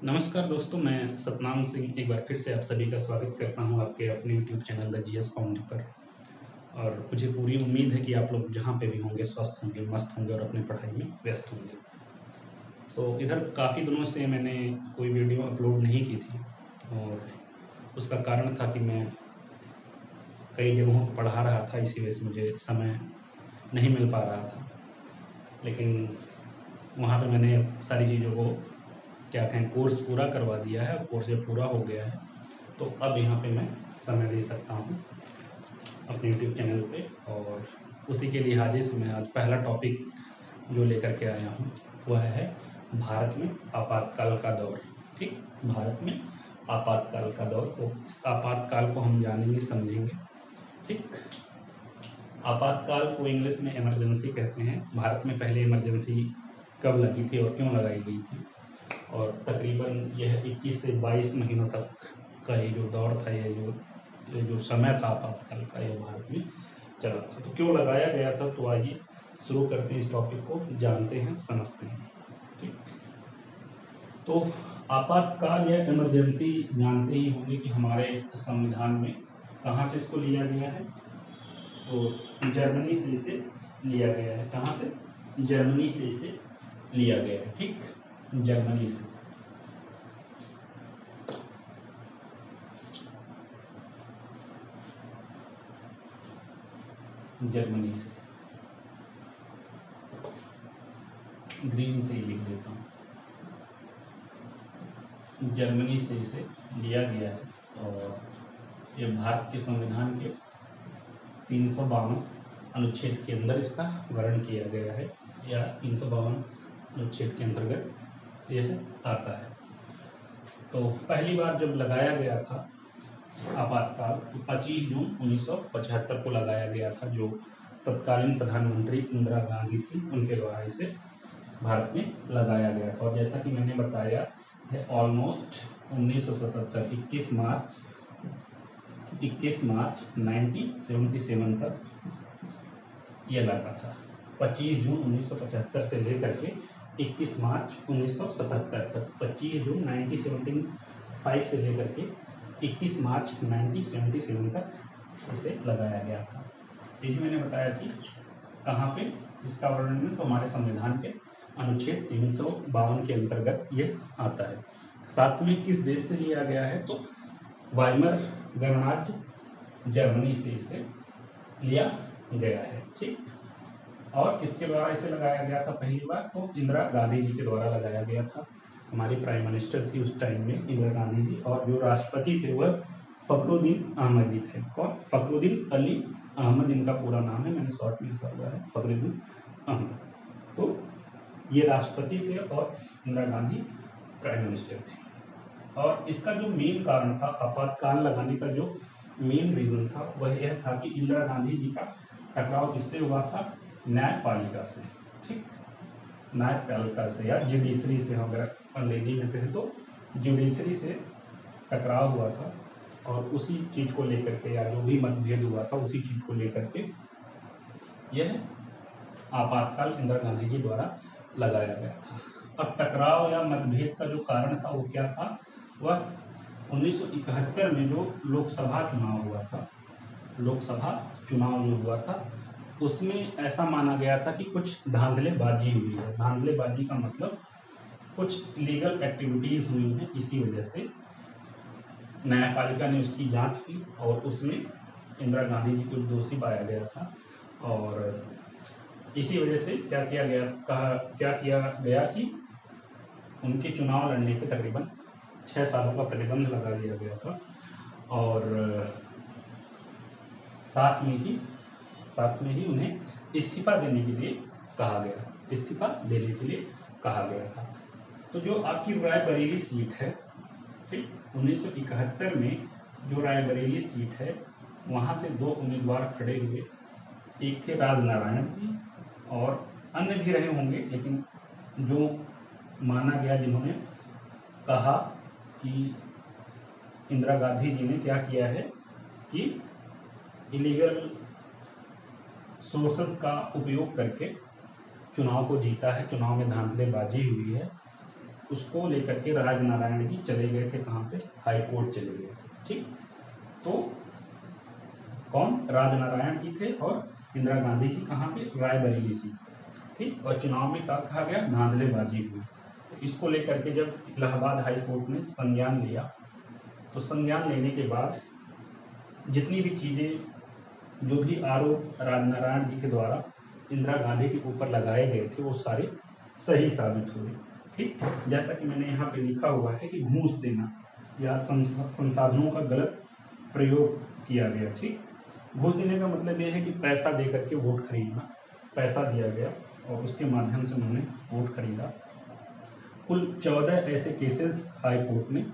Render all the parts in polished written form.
नमस्कार दोस्तों, मैं सतनाम सिंह एक बार फिर से आप सभी का स्वागत करता हूं आपके अपने YouTube channel the GS founder पर। और मुझे पूरी उम्मीद है कि आप लोग जहां पे भी होंगे स्वस्थ होंगे, मस्त होंगे और अपनी पढ़ाई में व्यस्त होंगे। इधर काफ़ी दिनों से मैंने कोई वीडियो अपलोड नहीं की थी और उसका कारण था कि मैं कई जगहों पर पढ़ा रहा था, इसी वजह से मुझे समय नहीं मिल पा रहा था। लेकिन वहाँ पे मैंने सारी चीज़ों को क्या कहें कोर्स पूरा करवा दिया है। कोर्स जब पूरा हो गया है तो अब यहाँ पे मैं समय दे सकता हूँ अपने यूट्यूब चैनल पे। और उसी के लिहाजे से मैं आज पहला टॉपिक जो लेकर के आया हूँ वह है भारत में आपातकाल का दौर। ठीक, भारत में आपातकाल का दौर। तो इस आपातकाल को हम जानेंगे, समझेंगे। ठीक, आपातकाल को इंग्लिश में इमरजेंसी कहते हैं। भारत में पहले इमरजेंसी कब लगी थी और क्यों लगाई गई थी, और तकरीबन यह 21 से 22 महीनों तक का ये जो दौर था, ये जो समय था आपातकाल का, यह भारत में चला था। तो क्यों लगाया गया था, तो आइए शुरू करते हैं, इस टॉपिक को जानते हैं, समझते हैं। ठीक, तो आपातकाल या इमरजेंसी जानते ही होंगे कि हमारे संविधान में कहाँ से इसको लिया गया है। तो जर्मनी से इसे लिया गया है। कहाँ से? जर्मनी से इसे लिया गया है। ठीक, जर्मनी से। जर्मनी से, ग्रीन से ही लिख देता हूँ। जर्मनी से इसे लिया गया है और ये भारत के संविधान के 352 अनुच्छेद के अंदर इसका वर्णन किया गया है, या 352 अनुच्छेद के अंतर्गत यह आता है। तो पहली बार जब लगाया गया था आपातकाल, तो 25 जून 1975 को लगाया गया था, जो तत्कालीन प्रधानमंत्री इंदिरा गांधी थी, उनके द्वारा इसे भारत में लगाया गया था। और जैसा कि मैंने बताया है, ऑलमोस्ट 1977 21 मार्च 1977 तक यह लगा था। 25 जून 1975 से लेकर के 21 मार्च 1977 तक, 25 जून 1975 से लेकर के 21 मार्च 1977 तक इसे लगाया गया था। यही मैंने बताया कि कहाँ पे इसका वर्णन है, तो हमारे संविधान के अनुच्छेद 352 के अंतर्गत ये आता है। साथ में किस देश से लिया गया है, तो वाइमर गणराज्य जर्मनी से इसे लिया गया है। ठीक, और किसके द्वारा इसे लगाया गया था पहली बार, तो इंदिरा गांधी जी के द्वारा लगाया गया था। हमारी प्राइम मिनिस्टर थी उस टाइम में इंदिरा गांधी जी, और जो राष्ट्रपति थे वह फखरुद्दीन अहमद जी थे। कौन? फखरुद्दीन अली अहमद इनका पूरा नाम है, मैंने शॉर्ट में लिखा हुआ है फखरुद्दीन अहमद। तो ये राष्ट्रपति थे और इंदिरा गांधी प्राइम मिनिस्टर थी। और इसका जो मेन कारण था, आपातकाल लगाने का जो मेन रीजन था, वह यह था कि इंदिरा गांधी जी का टकराव किससे हुआ था? न्यायपालिका से। ठीक, न्यायपालिका से या जुडिशरी से, अगर अंग्रेजी में कहें तो जुडिशरी से टकराव हुआ था। और उसी चीज को लेकर के, या जो भी मतभेद हुआ था उसी चीज को लेकर के यह आपातकाल इंदिरा गांधी जी द्वारा लगाया गया था। अब टकराव या मतभेद का जो कारण था वो क्या था? वह 1971 में जो लोकसभा चुनाव हुआ था, लोकसभा चुनाव जो हुआ था, उसमें ऐसा माना गया था कि कुछ धांधलेबाजी हुई है। धांधलेबाजी का मतलब कुछ इलीगल एक्टिविटीज हुई हैं, इसी वजह से न्यायपालिका ने उसकी जांच की और उसमें इंदिरा गांधी जी को दोषी पाया गया था। और इसी वजह से क्या किया गया कि उनके चुनाव लड़ने पे तकरीबन 6 सालों का प्रतिबंध लगा दिया गया था। और साथ में ही उन्हें इस्तीफा देने के लिए कहा गया था। तो जो आपकी रायबरेली सीट है, ठीक, 1971 में जो रायबरेली सीट है, वहाँ से 2 उम्मीदवार खड़े हुए। एक थे राजनारायण जी, और अन्य भी रहे होंगे, लेकिन जो माना गया, जिन्होंने कहा कि इंदिरा गांधी जी ने क्या किया है कि इलीगल सोर्सेस का उपयोग करके चुनाव को जीता है, चुनाव में धांधलेबाजी हुई है, उसको लेकर के राजनारायण जी चले गए थे कहाँ पे, हाई कोर्ट चले गए थे। ठीक, तो कौन, राजनारायण जी थे और इंदिरा गांधी जी कहाँ पे, रायबरेली सीट। ठीक, और चुनाव में क्या कहा गया, धांधलेबाजी हुई। तो इसको लेकर के जब इलाहाबाद हाई कोर्ट ने संज्ञान लिया, तो संज्ञान लेने के बाद जितनी भी चीजें, जो भी आरोप राजनारायण जी के द्वारा इंदिरा गांधी के ऊपर लगाए गए थे वो सारे सही साबित हुए। ठीक, जैसा कि मैंने यहाँ पे लिखा हुआ है कि घूस देना या संसाधनों का गलत प्रयोग किया गया। ठीक, घूस देने का मतलब ये है कि पैसा दे करके वोट खरीदना, पैसा दिया गया और उसके माध्यम से उन्होंने वोट खरीदा। कुल 14 ऐसे केसेस हाई कोर्ट ने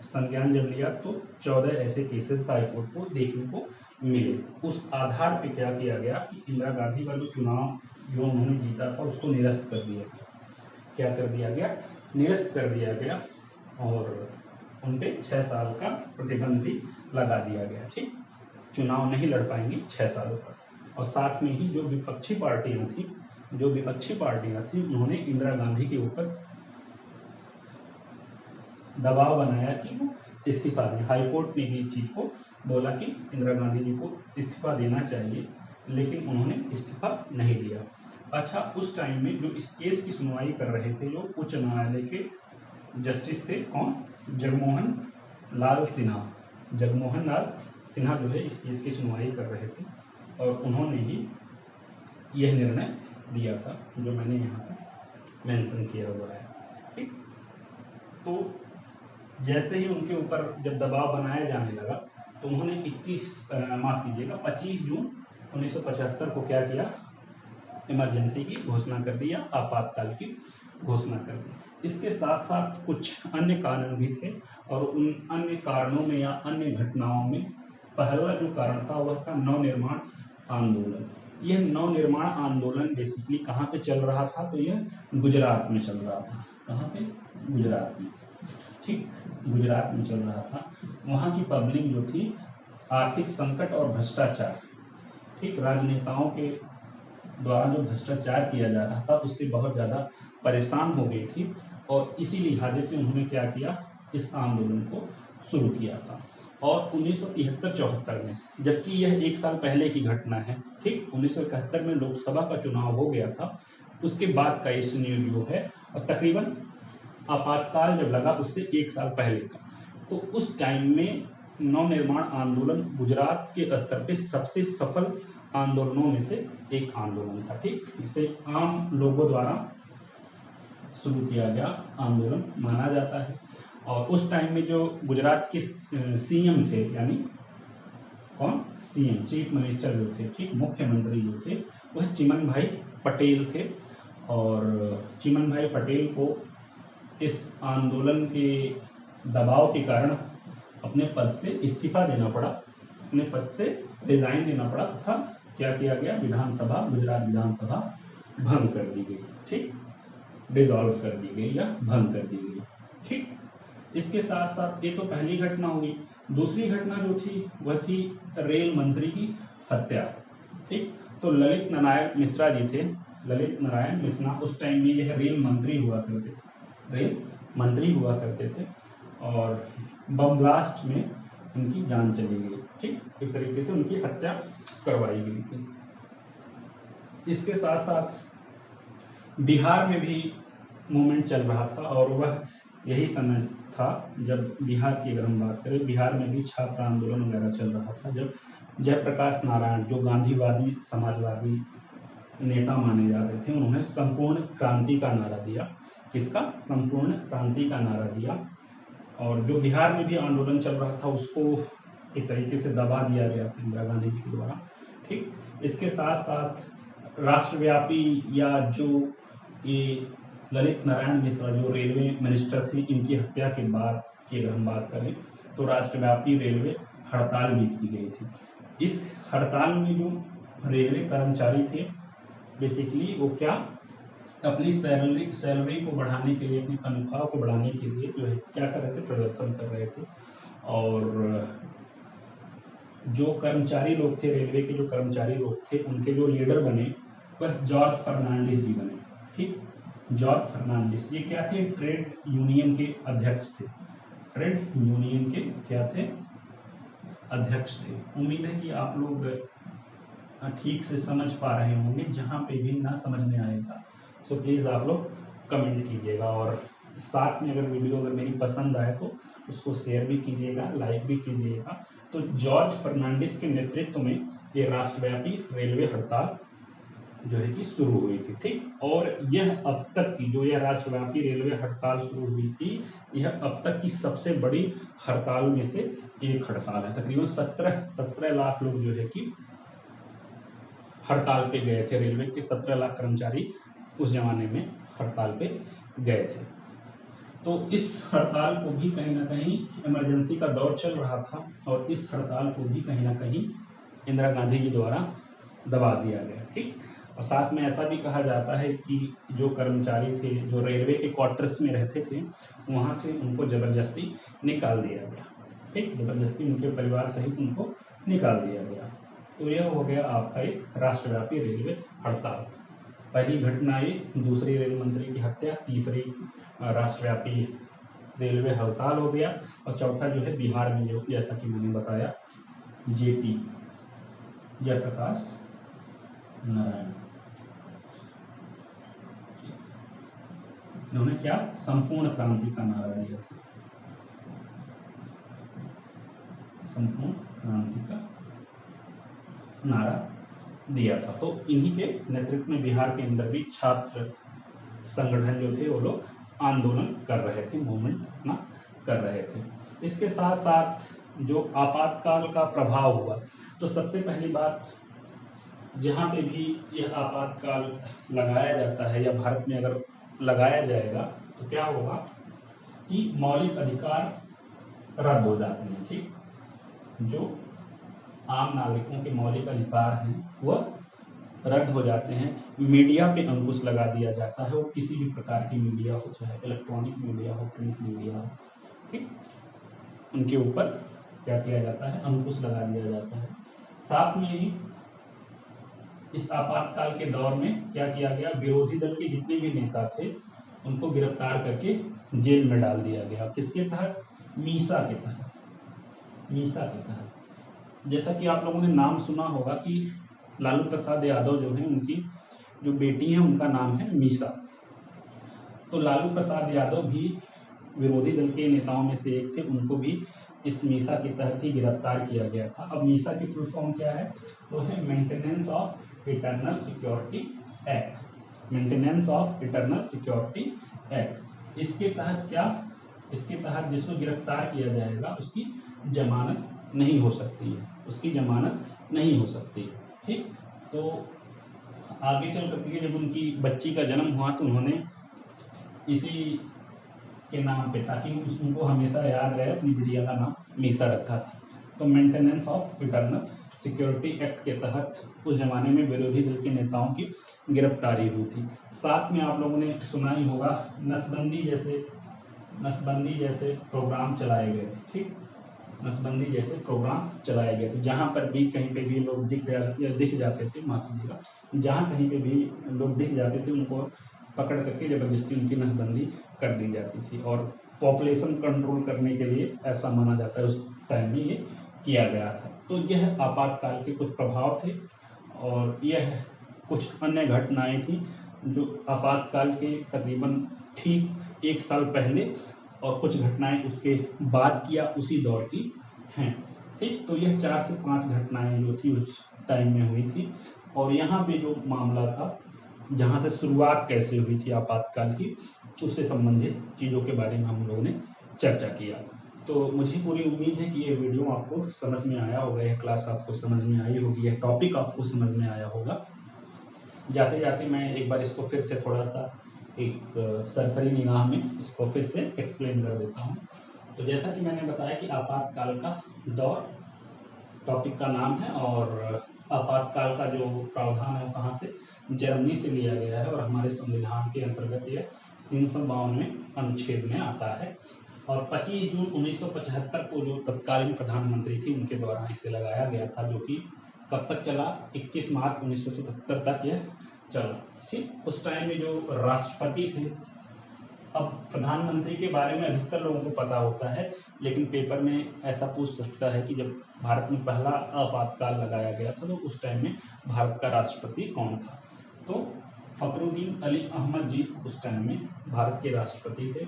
संज्ञान जब लिया, तो 14 ऐसे केसेस हाई कोर्ट को देखने को मिले। उस आधार पे क्या किया गया कि इंदिरा गांधी का जो चुनाव जो उन्होंने जीता था उसको निरस्त कर दिया गया। क्या कर दिया गया, निरस्त कर दिया गया और उन पे 6 साल का प्रतिबंध भी लगा दिया गया। ठीक, चुनाव नहीं लड़ पाएंगी 6 सालों तक। और साथ में ही जो विपक्षी पार्टियां थी उन्होंने इंदिरा गांधी के ऊपर दबाव बनाया कि वो इस्तीफा दें। हाई कोर्ट ने भी इस चीज को बोला कि इंदिरा गांधी जी को इस्तीफा देना चाहिए, लेकिन उन्होंने इस्तीफा नहीं दिया। अच्छा, उस टाइम में जो इस केस की सुनवाई कर रहे थे जो उच्च न्यायालय के जस्टिस थे, कौन, जगमोहन लाल सिन्हा जो है इस केस की सुनवाई कर रहे थे और उन्होंने ही यह निर्णय दिया था जो मैंने यहाँ पे मेंशन किया हुआ है। ठीक, तो जैसे ही उनके ऊपर जब दबाव बनाया जाने लगा तो उन्होंने 25 जून 1975 को क्या किया, इमरजेंसी की घोषणा कर दी या आपातकाल की घोषणा कर दी। इसके साथ साथ कुछ अन्य कारण भी थे और उन अन्य कारणों में या अन्य घटनाओं में पहला जो कारण था वह था नवनिर्माण आंदोलन। यह नवनिर्माण आंदोलन बेसिकली कहाँ पे चल रहा था, तो यह गुजरात में चल रहा था। कहाँ पे, गुजरात में। ठीक, गुजरात में चल रहा था। वहाँ की पब्लिक जो थी आर्थिक संकट और भ्रष्टाचार, ठीक, राजनेताओं के द्वारा जो भ्रष्टाचार किया जा रहा था उससे बहुत ज़्यादा परेशान हो गई थी और इसी लिहाजे से उन्होंने क्या किया, इस आंदोलन को शुरू किया था। और 1973-74 में, जबकि यह 1 साल पहले की घटना है, ठीक, 1971 में लोकसभा का चुनाव हो गया था, उसके बाद का ये सिनेरियो है और तकरीबन आपातकाल जब लगा उससे 1 साल पहले का। तो उस टाइम में नवनिर्माण आंदोलन गुजरात के स्तर पे सबसे सफल आंदोलनों में से एक आंदोलन था। ठीक, इसे आम लोगों द्वारा शुरू किया गया आंदोलन माना जाता है। और उस टाइम में जो गुजरात के सीएम थे, यानी कौन, सीएम, चीफ मिनिस्टर जो थे, ठीक, मुख्यमंत्री जो थे, वह चिमन भाई पटेल थे। और चिमन भाई पटेल को इस आंदोलन के दबाव के कारण अपने पद से इस्तीफा देना पड़ा, अपने पद से रिजाइन देना पड़ा तथा क्या किया गया, गुजरात विधानसभा भंग कर दी गई। ठीक, डिसॉल्व कर दी गई या भंग कर दी गई। ठीक, इसके साथ साथ ये तो पहली घटना हुई। दूसरी घटना जो थी वह थी रेल मंत्री की हत्या। ठीक, तो ललित नारायण मिश्रा जी थे, ललित नारायण मिश्रा, उस टाइम में यह रेल मंत्री हुआ करते थे और बम ब्लास्ट में उनकी जान चली गई। ठीक, इस तरीके से उनकी हत्या करवाई गई थी। इसके साथ साथ बिहार में भी मूवमेंट चल रहा था और वह यही समय था जब बिहार की अगर हम बात करें, बिहार में भी छात्र आंदोलन वगैरह चल रहा था। जब जयप्रकाश नारायण जो गांधीवादी समाजवादी नेता माने जाते थे, उन्होंने संपूर्ण क्रांति का नारा दिया। किसका, संपूर्ण क्रांति का नारा दिया। और जो बिहार में भी आंदोलन चल रहा था उसको एक तरीके से दबा दिया गया था इंदिरा गांधी जी के द्वारा। ठीक, इसके साथ साथ राष्ट्रव्यापी या जो ये ललित नारायण मिश्रा जो रेलवे मिनिस्टर थे, इनकी हत्या के बाद की अगर हम बात करें तो राष्ट्रव्यापी रेलवे हड़ताल भी की गई थी। इस हड़ताल में जो रेलवे कर्मचारी थे बेसिकली वो क्या, अपनी सैलरी को बढ़ाने के लिए, अपनी तनख्वाह को बढ़ाने के लिए जो है क्या कर रहे थे, प्रदर्शन कर रहे थे। और जो कर्मचारी लोग थे, रेलवे के जो कर्मचारी लोग थे, उनके जो लीडर बने वह जॉर्ज फर्नांडिस जी बने। ठीक, जॉर्ज फर्नांडिस, ये क्या थे? ट्रेड यूनियन के अध्यक्ष थे। ट्रेड यूनियन के क्या थे? अध्यक्ष थे। उम्मीद है कि आप लोग ठीक से समझ पा रहे होंगे। जहां पे भी ना समझ में आएगा सो प्लीज़ आप लोग कमेंट कीजिएगा, और साथ में अगर वीडियो अगर मेरी पसंद आए तो उसको शेयर भी कीजिएगा, लाइक भी कीजिएगा। तो जॉर्ज फर्नांडिस के नेतृत्व में ये राष्ट्रव्यापी रेलवे हड़ताल जो है कि शुरू हुई थी, ठीक। और यह अब तक की जो यह राष्ट्रव्यापी रेलवे हड़ताल शुरू हुई थी, यह अब तक की सबसे बड़ी हड़ताल में से एक हड़ताल है। तकरीबन 17 लाख लोग जो है कि हड़ताल पे गए थे। रेलवे के 17 लाख कर्मचारी उस जमाने में हड़ताल पे गए थे। तो इस हड़ताल को भी कहीं ना कहीं इमरजेंसी का दौर चल रहा था, और इस हड़ताल को भी कहीं ना कहीं इंदिरा गांधी जी द्वारा दबा दिया गया, ठीक। और साथ में ऐसा भी कहा जाता है कि जो कर्मचारी थे जो रेलवे के क्वार्टर्स में रहते थे, वहां से उनको जबरदस्ती निकाल दिया गया, ठीक। जबरदस्ती उनके परिवार सहित उनको निकाल दिया गया। तो यह हो गया आपका एक राष्ट्रव्यापी रेलवे हड़ताल। पहली घटना ये, दूसरी रेल मंत्री की हत्या, तीसरी राष्ट्रव्यापी रेलवे हड़ताल हो गया, और चौथा जो है बिहार में जो जैसा कि मैंने बताया जेपी जयप्रकाश नारायण, इन्होंने क्या संपूर्ण क्रांति का नारा दिया था, संपूर्ण क्रांति का नारा दिया था। तो इन्हीं के नेतृत्व में बिहार के अंदर भी छात्र संगठन जो थे वो लोग आंदोलन कर रहे थे, मूवमेंट अपना कर रहे थे। इसके साथ साथ जो आपातकाल का प्रभाव हुआ, तो सबसे पहली बात, जहाँ पे भी यह आपातकाल लगाया जाता है या भारत में अगर लगाया जाएगा तो क्या होगा कि मौलिक अधिकार रद्द हो जाते हैं, ठीक। जो आम नागरिकों के मौलिक अधिकार हैं वह रद्द हो जाते हैं। मीडिया पे अंकुश लगा दिया जाता है, वो किसी भी प्रकार की मीडिया हो, चाहे इलेक्ट्रॉनिक मीडिया हो, प्रिंट मीडिया हो, ठीक, उनके ऊपर क्या किया जाता है? अंकुश लगा दिया जाता है। साथ में ही इस आपातकाल के दौर में क्या किया गया? विरोधी दल के जितने भी नेता थे उनको गिरफ्तार करके जेल में डाल दिया गया। किसके तहत? मीसा के तहत। मीसा के तहत जैसा कि आप लोगों ने नाम सुना होगा कि लालू प्रसाद यादव जो है, उनकी जो बेटी है उनका नाम है मीसा। तो लालू प्रसाद यादव भी विरोधी दल के नेताओं में से एक थे, उनको भी इस मीसा के तहत ही गिरफ्तार किया गया था। अब मीसा की फुल फॉर्म क्या है? तो है maintenance of internal security act. Maintenance of internal security act. इसके तहत क्या? इसके तहत जिसको गिरफ्तार किया जाएगा उसकी जमानत नहीं हो सकती है, उसकी जमानत नहीं हो सकती, ठीक। तो आगे चल करके जब उनकी बच्ची का जन्म हुआ तो उन्होंने इसी के नाम पे, ताकि उनको हमेशा याद रहे, अपनी बिटिया का नाम मीसा रखा था। तो maintenance of internal security act के तहत उस जमाने में विरोधी दल के नेताओं की गिरफ्तारी हुई थी। साथ में आप लोगों ने सुना ही होगा नसबंदी जैसे प्रोग्राम चलाए गए थे, ठीक। नसबंदी जैसे प्रोग्राम चलाए गए थे, जहाँ पर भी कहीं पे भी लोग दिख जाते थे, माफ कीजिएगा, जहाँ कहीं पे भी लोग दिख जाते थे उनको पकड़ करके जबरदस्ती उनकी नसबंदी कर दी जाती थी। और पॉपुलेशन कंट्रोल करने के लिए ऐसा माना जाता है उस टाइम में ये किया गया था। तो यह आपातकाल के कुछ प्रभाव थे, और यह कुछ अन्य घटनाएं थी जो आपातकाल के तकरीबन ठीक 1 साल पहले और कुछ घटनाएं उसके बाद किया उसी दौर की हैं, ठीक। तो यह 4 से 5 घटनाएं जो थी उस टाइम में हुई थी। और यहाँ पे जो मामला था, जहाँ से शुरुआत कैसे हुई थी आपातकाल की, उससे संबंधित चीज़ों के बारे में हम लोगों ने चर्चा किया। तो मुझे पूरी उम्मीद है कि ये वीडियो आपको समझ में आया होगा, यह क्लास आपको समझ में आई होगी, यह टॉपिक आपको समझ में आया होगा। जाते जाते मैं एक बार इसको फिर से थोड़ा सा एक सरसरी निगाह में इसको फिर से एक्सप्लेन कर देता हूँ। तो जैसा कि मैंने बताया कि आपातकाल का दौर टॉपिक का नाम है, और आपातकाल का जो प्रावधान है वो कहाँ से? जर्मनी से लिया गया है, और हमारे संविधान के अंतर्गत यह 352वें अनुच्छेद में आता है। और 25 जून 1975 को जो तत्कालीन प्रधानमंत्री थी उनके द्वारा इसे लगाया गया था, जो कि कब तक चला? 21 मार्च 1977 तक यह चला। ठीक, उस टाइम में जो राष्ट्रपति थे, अब प्रधानमंत्री के बारे में अधिकतर लोगों को पता होता है, लेकिन पेपर में ऐसा पूछ सकता है कि जब भारत में पहला आपातकाल लगाया गया था तो उस टाइम में भारत का राष्ट्रपति कौन था? तो फखरुद्दीन अली अहमद जी उस टाइम में भारत के राष्ट्रपति थे।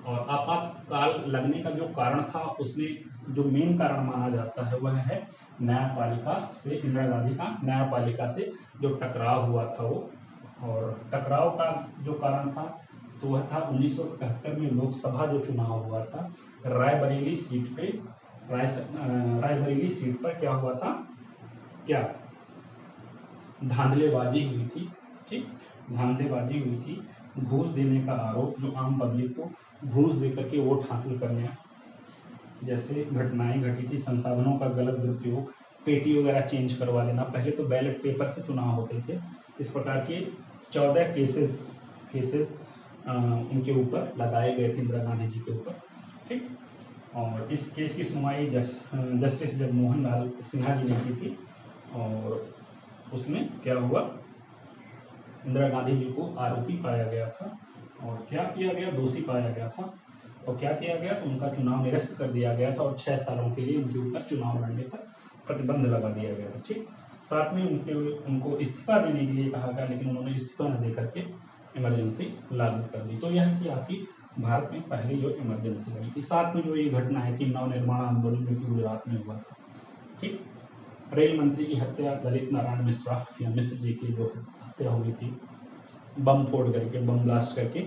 और आपातकाल लगने का जो कारण था, उसमें जो मेन कारण माना जाता है वह है न्यायपालिका से, इंदिरा गांधी का न्यायपालिका से जो टकराव हुआ था वो। और टकराव का जो कारण था तो वह था 1971 में लोकसभा जो चुनाव हुआ था, रायबरेली सीट पे, रायबरेली सीट पर क्या हुआ था, क्या धांधलेबाजी हुई थी। ठीक, धांधलेबाजी हुई थी, घूस देने का आरोप, जो आम पब्लिक को घूस देकर के वोट हासिल करने जैसे घटनाएं घटी थी, संसाधनों का गलत दुरुपयोग, पेटी वगैरह चेंज करवा देना, पहले तो बैलेट पेपर से चुनाव होते थे। इस प्रकार के 14 केसेस उनके ऊपर लगाए गए थे, इंदिरा गांधी जी के ऊपर। ठीक, और इस केस की सुनवाई जस्टिस जगमोहन लाल सिन्हा जी ने की थी। और उसमें क्या हुआ, इंदिरा गांधी जी को आरोपी पाया गया था और क्या किया गया, दोषी पाया गया था। और क्या किया गया, तो उनका चुनाव निरस्त कर दिया गया था और 6 सालों के लिए उनके ऊपर चुनाव लड़ने पर प्रतिबंध लगा दिया गया था। ठीक, साथ में उनको इस्तीफा देने के लिए कहा गया, लेकिन उन्होंने इस्तीफा न दे करके इमरजेंसी लागू कर दी। तो यह थी आपकी भारत में पहली जो इमरजेंसी लगी थी। साथ में जो ये घटनाएं थी नवनिर्माण आंदोलन जो कि गुजरात में हुआ था। ठीक, रेल मंत्री की हत्या, ललित नारायण मिश्रा या मिश्र जी की जो हत्या हुई थी, बम फोड़ करके, बम ब्लास्ट करके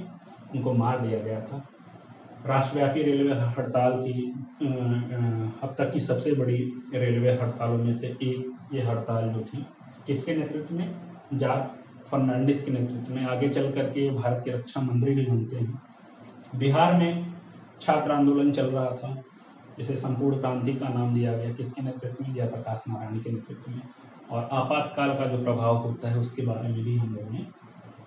उनको मार दिया गया था। राष्ट्रव्यापी रेलवे हड़ताल थी, अब तक की सबसे बड़ी रेलवे हड़तालों में से एक ये हड़ताल जो थी, किसके नेतृत्व में, जॉर्ज फर्नांडिस के नेतृत्व में। आगे चल करके भारत के रक्षा मंत्री भी बनते हैं। बिहार में छात्र आंदोलन चल रहा था, जिसे संपूर्ण क्रांति का नाम दिया गया, किसके नेतृत्व में, जयप्रकाश नारायण के नेतृत्व में। और आपातकाल का जो प्रभाव होता है उसके बारे में भी हम लोगों ने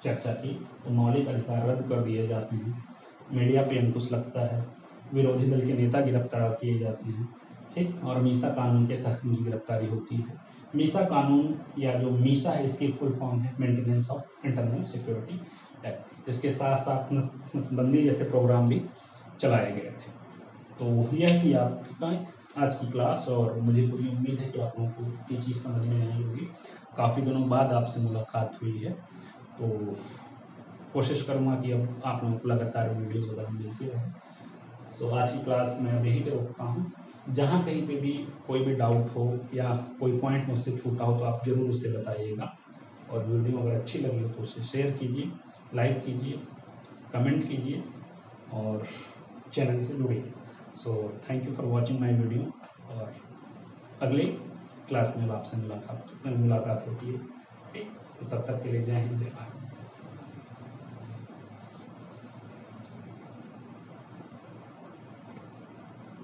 चर्चा की। तो मौलिक अधिकार रद्द कर दिए जाते हैं, मीडिया पे अंकुश लगता है, विरोधी दल के नेता गिरफ्तार किए जाते हैं। ठीक, और मीसा कानून के तहत उनकी गिरफ्तारी होती है। मीसा कानून या जो मीसा है, इसकी फुल फॉर्म है maintenance of internal security act. इसके साथ साथ नसबंदी जैसे प्रोग्राम भी चलाए गए थे। तो यह थी आपका आज की क्लास, और मुझे पूरी उम्मीद है कि आप लोगों को ये चीज़ समझ में आई होगी। काफ़ी दिनों बाद आपसे मुलाकात हुई है, तो कोशिश करूँगा कि अब आप लोगों को लगातार वीडियोज़ वगैरह मिलती रहे। सो आज की क्लास मैं अब यहीं पे रोकता हूँ। जहाँ कहीं पे भी कोई भी डाउट हो या कोई पॉइंट मुझसे छूटा हो तो आप ज़रूर उसे बताइएगा। और वीडियो अगर अच्छी लगी हो तो उसे शेयर कीजिए, लाइक कीजिए, कमेंट कीजिए और चैनल से जुड़िए। So thank you for watching my video, और अगले क्लास में आपसे मुलाकात होती है। ठीक, तो तब तक के लिए जय हिंद, जय भारत।